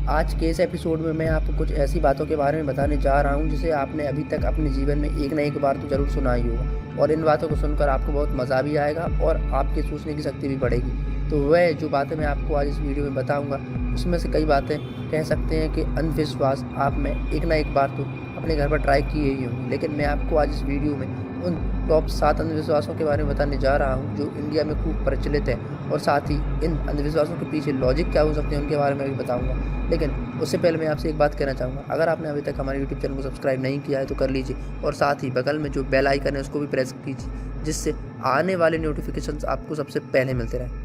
आज के इस एपिसोड में मैं आपको कुछ ऐसी बातों के बारे में बताने जा रहा हूँ जिसे आपने अभी तक अपने जीवन में एक ना एक बार तो ज़रूर सुना ही होगा और इन बातों को सुनकर आपको बहुत मज़ा भी आएगा और आपके सोचने की शक्ति भी बढ़ेगी। तो वह जो बातें मैं आपको आज इस वीडियो में बताऊँगा उसमें से कई बातें कह सकते हैं कि अंधविश्वास आप में एक ना एक बार तो अपने घर पर ट्राई किए ही होंगे, लेकिन मैं आपको आज इस वीडियो में उन टॉप 7 अंधविश्वासों के बारे में बताने जा रहा हूँ जो इंडिया में खूब प्रचलित है और साथ ही इन अंधविश्वासों के पीछे लॉजिक क्या हो सकते हैं उनके बारे में भी बताऊँगा। लेकिन उससे पहले मैं आपसे एक बात कहना चाहूँगा, अगर आपने अभी तक हमारे यूट्यूब चैनल को सब्सक्राइब नहीं किया है तो कर लीजिए और साथ ही बगल में जो बेल आइकन है उसको भी प्रेस कीजिए जिससे आने वाले नोटिफिकेशंस आपको सबसे पहले मिलते रहें।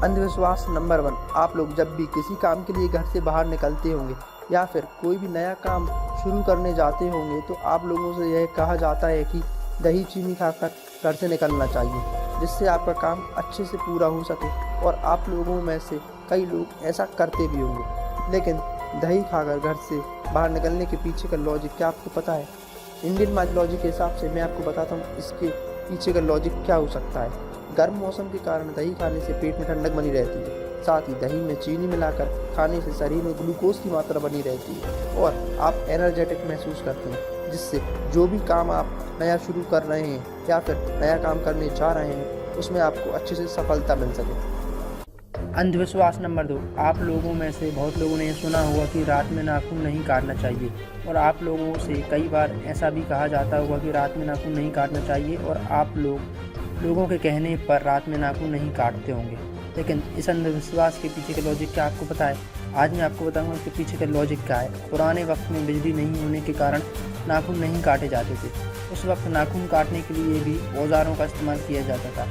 अंधविश्वास नंबर 1, आप लोग जब भी किसी काम के लिए घर से बाहर निकलते होंगे या फिर कोई भी नया काम शुरू करने जाते होंगे तो आप लोगों से यह कहा जाता है कि दही चीनी खाकर घर से निकलना चाहिए जिससे आपका काम अच्छे से पूरा हो सके। और आप लोगों में से कई लोग ऐसा करते भी होंगे, लेकिन दही खाकर घर से बाहर निकलने के पीछे का लॉजिक क्या आपको पता है? इंडियन माइथोलॉजी के हिसाब से मैं आपको बताता हूँ इसके पीछे का लॉजिक क्या हो सकता है। गर्म मौसम के कारण दही खाने से पेट में ठंडक बनी रहती है, साथ ही दही में चीनी मिलाकर खाने से शरीर में ग्लूकोज की मात्रा बनी रहती है और आप एनर्जेटिक महसूस करते हैं, जिससे जो भी काम आप नया शुरू कर रहे हैं या फिर नया काम करने जा रहे हैं उसमें आपको अच्छे से सफलता मिल सके। अंधविश्वास नंबर 2, आप लोगों में से बहुत लोगों ने यह सुना होगा कि रात में नाखून नहीं काटना चाहिए और आप लोगों से कई बार ऐसा भी कहा जाता होगा कि रात में नाखून नहीं काटना चाहिए और आप लोगों के कहने पर रात में नाखून नहीं काटते होंगे। लेकिन इस अंधविश्वास के पीछे का लॉजिक क्या आपको पता है? आज मैं आपको बताऊंगा इसके पीछे का लॉजिक क्या है। पुराने वक्त में बिजली नहीं होने के कारण नाखून नहीं काटे जाते थे। उस वक्त नाखून काटने के लिए भी औजारों का इस्तेमाल किया जाता था।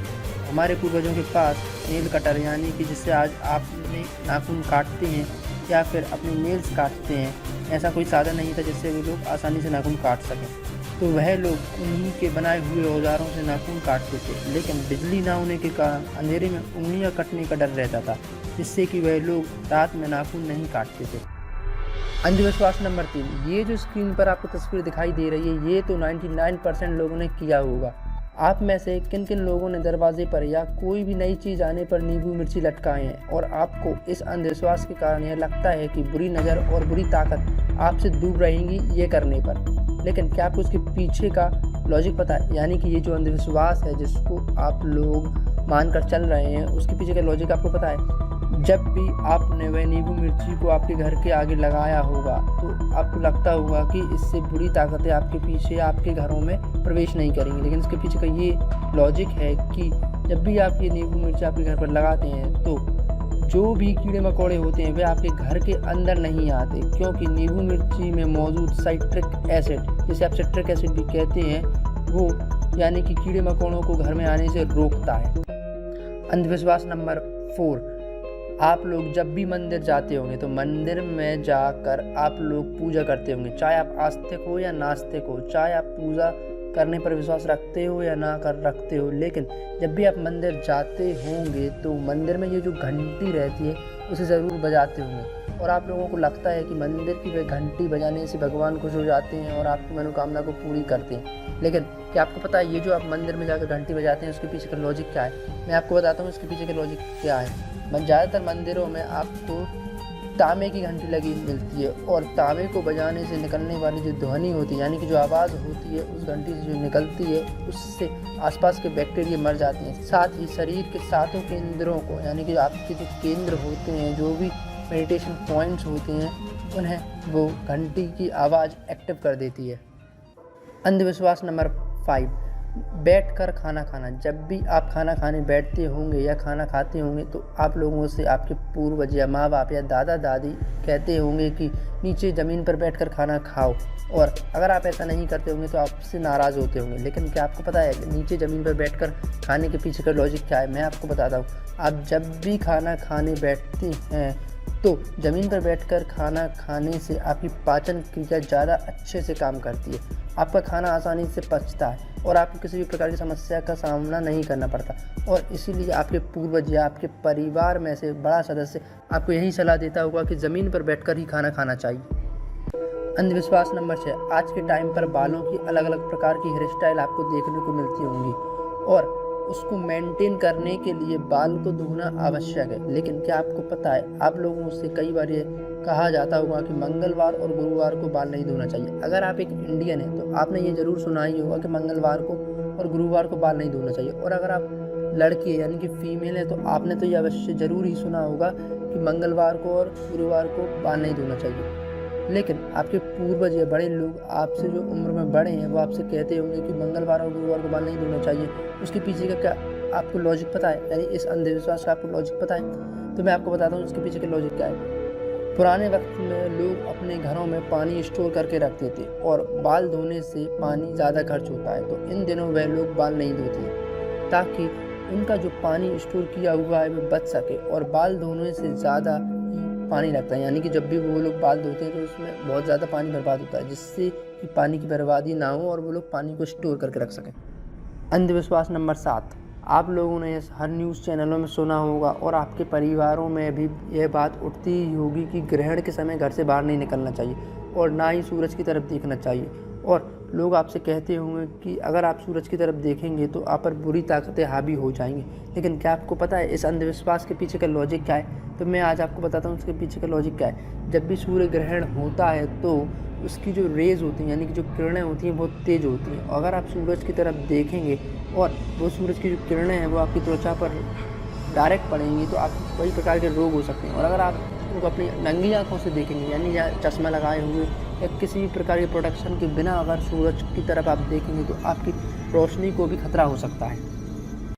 हमारे पूर्वजों के पास नेल कटर यानी कि जिससे आज आप अपने नाखून काटते हैं या फिर अपने नेल्स काटते हैं, ऐसा कोई साधन नहीं था जिससे वो लोग आसानी से नाखून काट सकें। तो वह लोग उन्हीं के बनाए हुए औजारों से नाखून काटते थे, लेकिन बिजली ना होने के कारण अंधेरे में उंगलियां कटने का डर रहता था, जिससे कि वह लोग रात में नाखून नहीं काटते थे। अंधविश्वास नंबर 3, ये जो स्क्रीन पर आपको तस्वीर दिखाई दे रही है ये तो 99% लोगों ने किया होगा। आप में से किन किन लोगों ने दरवाजे पर या कोई भी नई चीज़ आने पर नींबू मिर्ची लटकाए हैं और आपको इस अंधविश्वास के कारण यह लगता है कि बुरी नज़र और बुरी ताकत आपसे दूर रहेंगी ये करने पर। लेकिन क्या आपको उसके पीछे का लॉजिक पता है? यानी कि ये जो अंधविश्वास है जिसको आप लोग मानकर चल रहे हैं उसके पीछे का लॉजिक आपको पता है? जब भी आपने वह नींबू मिर्ची को आपके घर के आगे लगाया होगा तो आपको लगता होगा कि इससे बुरी ताकतें आपके पीछे आपके घरों में प्रवेश नहीं करेंगी। लेकिन इसके पीछे का ये लॉजिक है कि जब भी आप ये नींबू मिर्ची आपके घर पर लगाते हैं तो जो भी कीड़े मकोड़े होते हैं वे आपके घर के अंदर नहीं आते, क्योंकि नींबू मिर्ची में मौजूद साइट्रिक एसिड, जिसे आप सिट्रिक एसिड भी कहते हैं, वो यानी कि कीड़े मकोड़ों को घर में आने से रोकता है। अंधविश्वास नंबर 4, आप लोग जब भी मंदिर जाते होंगे तो मंदिर में जाकर आप लोग पूजा करते होंगे, चाहे आप आस्तिक हो या नास्तिक हो, चाहे आप पूजा करने पर विश्वास रखते हो या ना कर रखते हो, लेकिन जब भी आप मंदिर जाते होंगे तो मंदिर में ये जो घंटी रहती है उसे ज़रूर बजाते होंगे और आप लोगों को लगता है कि मंदिर की वह घंटी बजाने से भगवान खुश हो जाते हैं और आपकी मनोकामना को पूरी करते हैं। लेकिन क्या आपको पता है ये जो आप मंदिर में जाकर घंटी बजाते हैं उसके पीछे का लॉजिक क्या है? मैं आपको बताता हूँ इसके पीछे का लॉजिक क्या है। ज़्यादातर मंदिरों में आपको तांबे की घंटी लगी मिलती है और तांबे को बजाने से निकलने वाली जो ध्वनि होती है यानी कि जो आवाज़ होती है उस घंटी से जो निकलती है उससे आसपास के बैक्टीरिया मर जाते हैं। साथ ही शरीर के सातों केंद्रों को यानी कि आपके जो केंद्र होते हैं, जो भी मेडिटेशन पॉइंट्स होते हैं, उन्हें वो घंटी की आवाज़ एक्टिव कर देती है। अंधविश्वास नंबर 5, बैठकर खाना खाना। जब भी आप खाना खाने बैठते होंगे या खाना खाते होंगे तो आप लोगों से आपके पूर्वज या माँ बाप या दादा दादी कहते होंगे कि नीचे ज़मीन पर बैठकर खाना खाओ, और अगर आप ऐसा नहीं करते होंगे तो आपसे नाराज़ होते होंगे। लेकिन क्या आपको पता है कि नीचे ज़मीन पर बैठकर खाने के पीछे का लॉजिक क्या है? मैं आपको बताता हूँ। आप जब भी खाना खाने बैठते हैं तो ज़मीन पर बैठकर खाना खाने से आपकी पाचन क्रिया ज़्यादा अच्छे से काम करती है, आपका खाना आसानी से पचता है और आपको किसी भी प्रकार की समस्या का सामना नहीं करना पड़ता। और इसीलिए आपके पूर्वज या आपके परिवार में से बड़ा सदस्य आपको यही सलाह देता होगा कि ज़मीन पर बैठकर ही खाना खाना चाहिए। अंधविश्वास नंबर 6, आज के टाइम पर बालों की अलग अलग प्रकार की हेयर स्टाइल आपको देखने को मिलती होंगी और उसको मेंटेन करने के लिए बाल को धोना आवश्यक है। लेकिन क्या आपको पता है, आप लोगों से कई बार ये कहा जाता होगा कि मंगलवार और गुरुवार को बाल नहीं धोना चाहिए। अगर आप एक इंडियन हैं तो आपने ये ज़रूर सुना ही होगा कि मंगलवार को और गुरुवार को बाल नहीं धोना चाहिए। और अगर आप लड़की यानी कि फीमेल है तो आपने तो ये अवश्य ज़रूर ही सुना होगा कि मंगलवार को और गुरुवार को बाल नहीं धोना चाहिए। लेकिन आपके पूर्वज या बड़े लोग आपसे जो उम्र में बड़े हैं वो आपसे कहते होंगे कि मंगलवार और गुरुवार को बाल नहीं धोना चाहिए। उसके पीछे का क्या आपको लॉजिक पता है? यानी इस अंधविश्वास का आपको लॉजिक पता है? तो मैं आपको बताता हूँ इसके पीछे का लॉजिक क्या है। पुराने वक्त में लोग अपने घरों में पानी स्टोर करके रखते थे और बाल धोने से पानी ज़्यादा खर्च होता है, तो इन दिनों वह लोग बाल नहीं धोते ताकि उनका जो पानी स्टोर किया हुआ है वो बच सके। और बाल धोने से ज़्यादा पानी लगता है, यानी कि जब भी वो लोग बाल धोते हैं तो उसमें बहुत ज़्यादा पानी बर्बाद होता है, जिससे कि पानी की बर्बादी ना हो और वो लोग पानी को स्टोर करके रख सकें। अंधविश्वास नंबर 7, आप लोगों ने हर न्यूज़ चैनलों में सुना होगा और आपके परिवारों में भी यह बात उठती ही होगी कि ग्रहण के समय घर से बाहर नहीं निकलना चाहिए और ना ही सूरज की तरफ देखना चाहिए। और लोग आपसे कहते होंगे कि अगर आप सूरज की तरफ देखेंगे तो आप पर बुरी ताकतें हावी हो जाएंगी। लेकिन क्या आपको पता है इस अंधविश्वास के पीछे का लॉजिक क्या है? तो मैं आज आपको बताता हूँ उसके पीछे का लॉजिक क्या है। जब भी सूर्य ग्रहण होता है तो उसकी जो रेज़ होती हैं यानी कि जो किरणें होती हैं बहुत तेज़ होती हैं। अगर आप सूरज की तरफ देखेंगे और वो सूरज की जो किरणें हैं वो आपकी त्वचा पर डायरेक्ट पड़ेंगी तो आपको कई प्रकार के रोग हो सकते हैं। और अगर आप लोग अपनी नंगी आँखों से देखेंगे यानी या चश्मा लगाए हुए या किसी भी प्रकार के प्रोटेक्शन के बिना अगर सूरज की तरफ आप देखेंगे तो आपकी रोशनी को भी खतरा हो सकता है।